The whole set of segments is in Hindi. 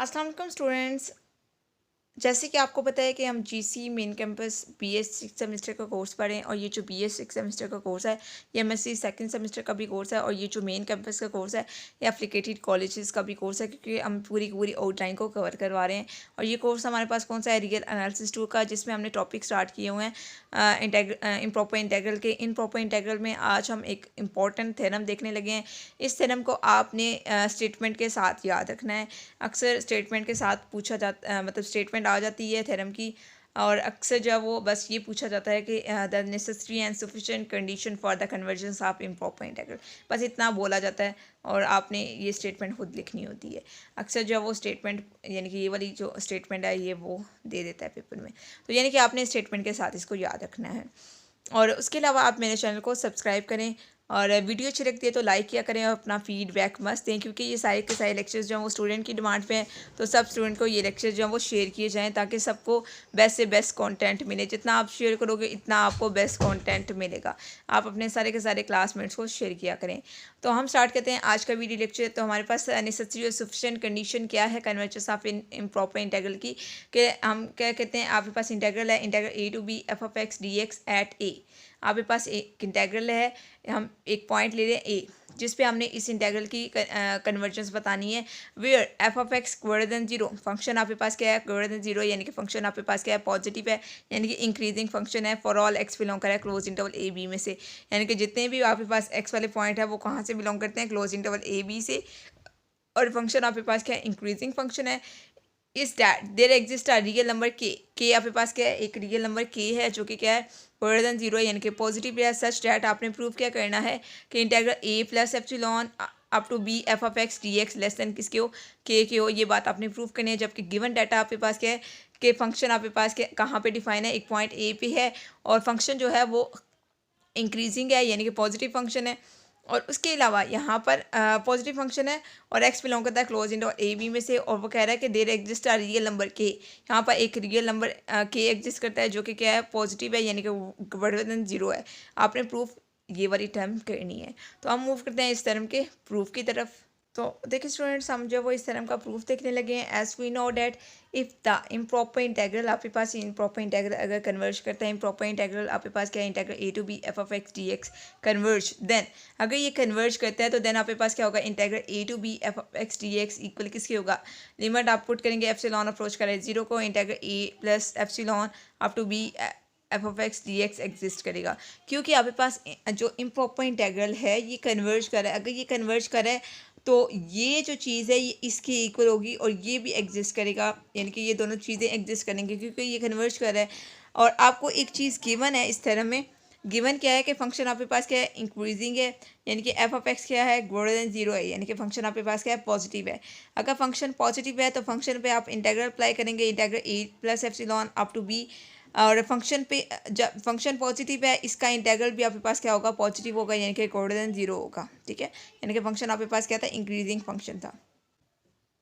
अस्सलाम वालेकुम स्टूडेंट्स। जैसे कि आपको पता है कि हम GC main campus BS 6 semester का कोर्स पढ़ें और ये जो बीएस 6 सेमेस्टर का कोर्स है ये एमएससी सेकंड सेमेस्टर का भी कोर्स है और ये जो मेन कैंपस का कोर्स है ये एप्लीकेटेड कॉलेजेस का भी कोर्स है, क्योंकि हम पूरी की पूरी आउटलाइन को कवर करवा रहे हैं। और ये कोर्स हमारे पास कौन सा है, रियल एनालिसिस 2 का, जिसमें हमने टॉपिक स्टार्ट किए हुए हैं इम्प्रॉपर इंटेग्रल के। इम्प्रॉपर इंटेग्रल में आज हम एक इम्पॉर्टेंट थ्योरम देखने लगे हैं। इस थ्योरम को आपने स्टेटमेंट के साथ याद रखना है। अक्सर स्टेटमेंट के साथ पूछा जाता मतलब स्टेटमेंट आ जाती है थ्योरम की, और अक्सर जो है वो बस ये पूछा जाता है कि the necessary and sufficient condition for the convergence of improper integral, बस इतना बोला जाता है और आपने ये स्टेटमेंट खुद लिखनी होती है। अक्सर जो है वो स्टेटमेंट यानी कि ये वाली जो स्टेटमेंट है ये वो दे देता है पेपर में, तो यानी कि आपने स्टेटमेंट के साथ इसको याद रखना है। और उसके अलावा आप मेरे चैनल को सब्सक्राइब करें और वीडियो अच्छी लगती है तो लाइक किया करें और अपना फीडबैक मस्त दें, क्योंकि ये सारे के सारे लेक्चर्स जो हैं वो स्टूडेंट की डिमांड पे हैं। तो सब स्टूडेंट को ये लेक्चर्स जो हैं वो शेयर किए जाएं ताकि सबको बेस्ट से बेस्ट कंटेंट मिले। जितना आप शेयर करोगे इतना आपको बेस्ट कंटेंट मिलेगा। आप अपने सारे के सारे क्लासमेट्स को शेयर किया करें। तो हम स्टार्ट करते हैं आज का वीडियो लेक्चर। तो हमारे पास नेसेसरी और सफिशिएंट कंडीशन क्या है कन्वर्जेंस ऑफ इम्प्रॉपर इंटीग्रल की, कि हम क्या कहते हैं, आपके पास इंटीग्रल है, integral A to B F of X D X at A. आपके पास एक इंटीग्रल है, हम एक पॉइंट ले रहे हैं ए, जिस पे हमने इस इंटीग्रल की कन्वर्जेंस बतानी है। Where F of X greater than zero, function आपके पास क्या है, ग्रेटर देन जीरो, यानी कि फंक्शन आपके पास क्या है, पॉजिटिव है, यानी कि इंक्रीजिंग फंक्शन है। फॉर ऑल एक्स बिलोंग करे क्लोज इंटरवल ए बी में से, यानी कि जितने भी आपके पास एक्स वाले पॉइंट है वो कहाँ से बिलोंग करते हैं, क्लोज इंटरवल ए बी से। और फंक्शन आपके पास क्या है, इंक्रीजिंग फंक्शन है। Is that there exist a real number K आपके पास क्या है, एक रियल नंबर के है जो कि क्या है, ग्रेटर देन जीरो, यानी कि पॉजिटिव है। सच डैट आपने प्रूव क्या करना है कि integral A plus epsilon up to B F of X D X less than किसके हो, के हो। ये बात आपने प्रूव करनी है। जबकि गिवन डाटा आपके पास क्या है कि फंक्शन आपके पास क्या कहाँ पे डिफाइन है, एक पॉइंट ए पे है, और फंक्शन जो है वो इंक्रीजिंग है, यानी कि पॉजिटिव फंक्शन है। और उसके अलावा यहाँ पर पॉजिटिव फंक्शन है और एक्स बिलोंग करता है क्लोज इंटरवल ए बी में से, और वो कह रहा है कि there exist a real number K. यहाँ पर एक रियल नंबर के एग्जिस्ट करता है जो कि क्या है, पॉजिटिव है, यानी कि ग्रेटर देन जीरो है। आपने प्रूफ ये वाली टर्म करनी है। तो हम मूव करते हैं इस टर्म के प्रूफ की तरफ। तो देखिए स्टूडेंट्स, हम जो वो इस टर्म का प्रूफ देखने लगे हैं। As we know that if the improper integral, आपके पास इम्प्रॉपर इंटीग्रल अगर कन्वर्ज करता है, इम्प्रॉपर इंटीग्रल आपके पास क्या है, integral A to B F of X D X converge, then अगर ये कन्वर्ज करता है तो देन आपके पास क्या होगा, integral A to B F of X D X equal किसके होगा, लिमिट आप पुट करेंगे एप्सिलॉन अप्रोच करें जीरो को, integral A plus epsilon up to B F of X D X exist करेगा। क्योंकि आपके पास जो इम्प्रॉपर इंटीग्रल है ये कन्वर्ज कर रहा है। अगर ये कन्वर्ज कर रहा है तो ये जो चीज़ है ये इसके इक्वल होगी और ये भी एग्जिस्ट करेगा, यानी कि ये दोनों चीज़ें एग्जिस्ट करेंगे क्योंकि ये कन्वर्ज कर रहा है। और आपको एक चीज़ गिवन है इस थ्योरम में, गिवन क्या है कि फंक्शन आपके पास क्या है, इंक्रीजिंग है, यानी कि एफ ऑफ एक्स क्या है, ग्रेटर देन जीरो है, यानी कि फंक्शन आपके पास क्या है, पॉजिटिव है। अगर फंक्शन पॉजिटिव है तो फंक्शन पे आप इंटीग्रल अप्लाई करेंगे, integral A plus epsilon up to B, और फंक्शन पे जब फंक्शन पॉजिटिव है इसका इंटीग्रल भी आपके पास क्या होगा, पॉजिटिव होगा, यानी कि ग्रेटर देन जीरो होगा। ठीक है, यानी कि फंक्शन आपके पास क्या था, इंक्रीजिंग फंक्शन था।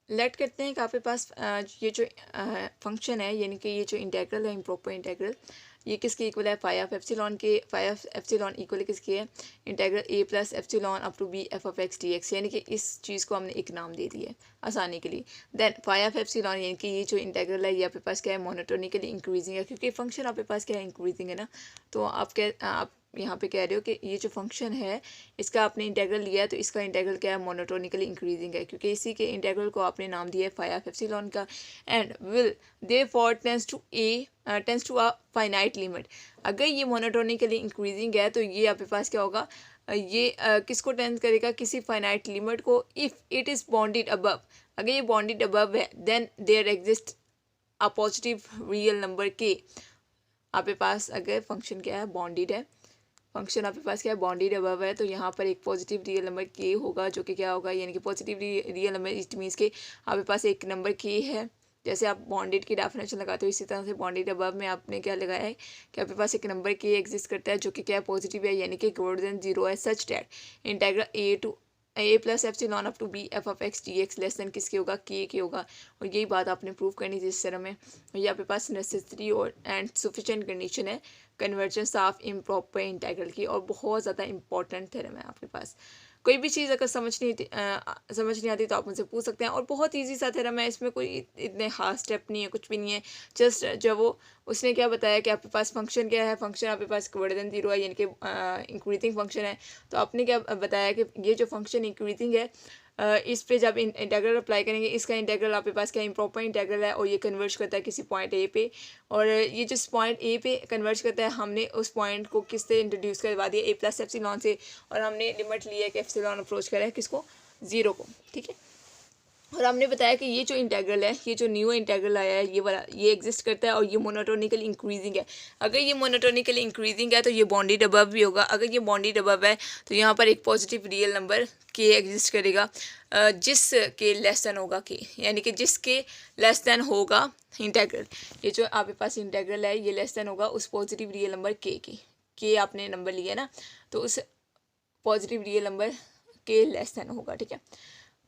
लेट करते हैं कि आपके पास ये जो फंक्शन है, यानी कि ये जो इंटीग्रल है इम्प्रॉपर इंटीग्रल, ये किसके इक्वल है, फाई ऑफ एप्सिलॉन के। फाई ऑफ एप्सिलॉन इक्वल किसकी है, integral A plus epsilon up to B F of X D X, यानी कि इस चीज़ को हमने एक नाम दे दिया है आसानी के लिए। देन फाई ऑफ एप्सिलॉन, यानी कि ये जो इंटीग्रल है ये आपके पास क्या है, मोनोटोनिकली इंक्रीजिंग है, क्योंकि फंक्शन आपके पास क्या है, इंक्रीजिंग है ना। तो आप यहाँ पे कह रहे हो कि ये जो फंक्शन है इसका आपने इंटीग्रल लिया है तो इसका इंटीग्रल क्या है, मोनोटोनिकली इंक्रीजिंग है, क्योंकि इसी के इंटीग्रल को आपने नाम दिया है फाई ऑफ एप्सिलॉन का। And will therefore tends to a finite limit. अगर ये मोनोटोनिकली इंक्रीजिंग है तो ये आपके पास क्या होगा, ये किसको टेंड करेगा, किसी फाइनाइट लिमिट को। If it is bounded above, अगर ये बॉन्डेड अबव है then there exist a positive real number K. आपके पास अगर फंक्शन क्या है, बॉन्डेड है, फंक्शन आपके पास क्या है, बॉन्डेड अबव है, तो यहाँ पर एक पॉजिटिव रियल नंबर के होगा जो कि क्या होगा, यानी कि positive real number it means के आपके पास एक नंबर के है। जैसे आप बॉन्डेड की डेफिनेशन लगाते हो इसी तरह से बॉन्डेड अबव में आपने क्या लगाया है कि आपके पास एक नंबर के एग्जिस्ट करता है जो कि क्या है, पॉजिटिव है, यानी कि ग्रेटर देन जीरो है। Such that integral A to A plus epsilon up to B F of X D X less than किसके होगा, के होगा। और यही बात आपने प्रूव करनी थी इस तरह में। ये आपके पास नेसेसरी और एंड सफिशिएंट कंडीशन है कन्वर्जेंस ऑफ इम्प्रॉपर इंटीग्रल की, और बहुत ज़्यादा इंपॉर्टेंट थ्योरम है आपके पास। कोई भी चीज़ अगर समझ नहीं आती तो आप मुझसे पूछ सकते हैं। और बहुत ईजी सा थ्योरम है, इसमें कोई इतने खास स्टेप नहीं है, कुछ भी नहीं है। जस्ट जब वो उसने क्या बताया कि आपके पास फंक्शन क्या है, फंक्शन आपके पास ग्रेटर देन 0 है, यानी कि इंक्रीजिंग फंक्शन है। तो आपने क्या बताया कि ये जो फंक्शन इंक्रीजिंग है, इस पे जब इंटेग्रल अप्लाई करेंगे, इसका इंटेग्रल आपके पास क्या इम्प्रॉपर इंटेग्रल है और ये कन्वर्ज करता है किसी पॉइंट ए पे। और ये जिस पॉइंट ए पे कन्वर्ज करता है, हमने उस पॉइंट को किससे इंट्रोड्यूस करवा दिया, ए प्लस एप्सिलॉन से। और हमने लिमिट ली है कि एप्सिलॉन अप्रोच करें किसको, 0 को, ठीक है। और हमने बताया कि ये जो इंटेग्रल है, ये जो न्यू इंटेग्रल आया है, ये वाला, ये एग्जिस्ट करता है और ये मोनोटोनिकली इंक्रीजिंग है। अगर ये मोनोटोनिकली इंक्रीजिंग है तो ये बॉन्डेड अबव भी होगा। अगर ये बॉन्डेड अबव है तो यहाँ पर एक पॉजिटिव रियल नंबर के एग्जिस्ट करेगा, जिस के लेस देन होगा के, यानी कि जिसके लेस देन होगा इंटेग्रल, ये जो आपके पास इंटेग्रल है ये लेस देन होगा उस पॉजिटिव रियल नंबर के आपने नंबर लिया ना, तो उस पॉजिटिव रियल नंबर के लेस देन होगा, ठीक है।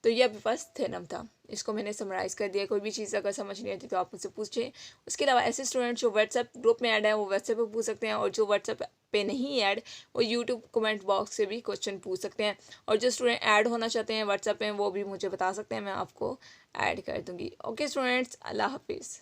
तो ये आपके पास थ्योरम था, इसको मैंने समराइज़ कर दिया। कोई भी चीज़ अगर समझ नहीं आती तो आप मुझसे पूछें। उसके अलावा ऐसे स्टूडेंट जो व्हाट्सएप ग्रुप में ऐड है वो व्हाट्सएप पे पूछ सकते हैं, और जो व्हाट्सएप पे नहीं ऐड वो यूट्यूब कमेंट बॉक्स से भी क्वेश्चन पूछ सकते हैं। और जो स्टूडेंट ऐड होना चाहते हैं व्हाट्सएप पे वो भी मुझे बता सकते हैं, मैं आपको ऐड कर दूँगी। ओके स्टूडेंट्स, अल्लाह हाफिज़।